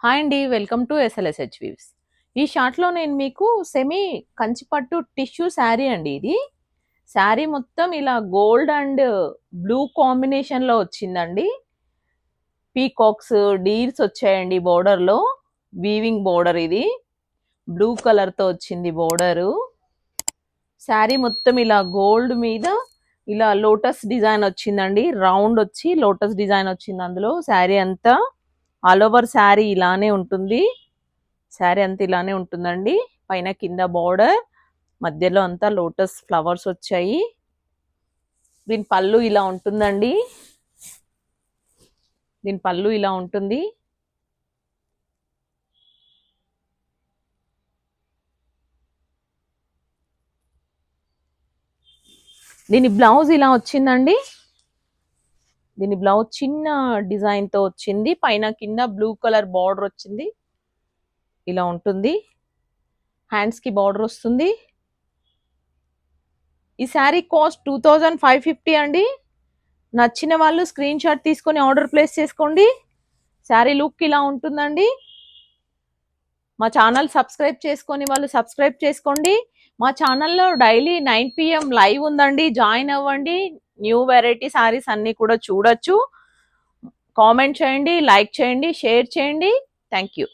Hi అండి. Welcome to SLSH weaves. ఈ షార్ట్‌లో నేను మీకు సెమీ కంచిపట్టు టిష్యూ శారీ అండి ఇది. శారీ మొత్తం ఇలా గోల్డ్ అండ్ బ్లూ కాంబినేషన్‌లో వచ్చిందండి. పీకాక్స్, డీర్స్ వచ్చాయండి బోర్డర్‌లో. వీవింగ్ బోర్డర్ ఇది. బ్లూ కలర్‌తో వచ్చింది బోర్డరు. శారీ మొత్తం ఇలా గోల్డ్ మీద ఇలా లోటస్ డిజైన్ వచ్చిందండి. రౌండ్ వచ్చి లోటస్ డిజైన్ వచ్చింది అందులో. శారీ అంతా ఆల్ ఓవర్ శారీ ఇలానే ఉంటుంది. శారీ అంతా ఇలానే ఉంటుందండి. పైన కింద బార్డర్, మధ్యలో అంతా లోటస్ ఫ్లవర్స్ వచ్చాయి. దీని పళ్ళు ఇలా ఉంటుందండి. దీని పళ్ళు ఇలా ఉంటుంది. దీని బ్లౌజ్ ఇలా వచ్చిందండి. దీని బ్లౌజ్ చిన్న డిజైన్ తో వచ్చింది. పైన కింద బ్లూ కలర్ బార్డర్ వచ్చింది. ఇలా ఉంటుంది. హ్యాండ్స్ కి బార్డర్ వస్తుంది. ఈ శారీ కాస్ట్ 2550 అండి. నచ్చిన వాళ్ళు స్క్రీన్ షాట్ తీసుకొని ఆర్డర్ ప్లేస్ చేసుకోండి. శారీ లుక్ ఇలా ఉంటుందండి. మా ఛానల్ సబ్స్క్రైబ్ చేసుకొని వాళ్ళు సబ్స్క్రైబ్ చేసుకోండి. మా ఛానల్లో డైలీ 9 PM లైవ్ ఉందండి. జాయిన్ అవ్వండి. న్యూ వెరైటీ శారీస్ అన్నీ కూడా చూడొచ్చు. కామెంట్ చేయండి, లైక్ చేయండి, షేర్ చేయండి. Thank you.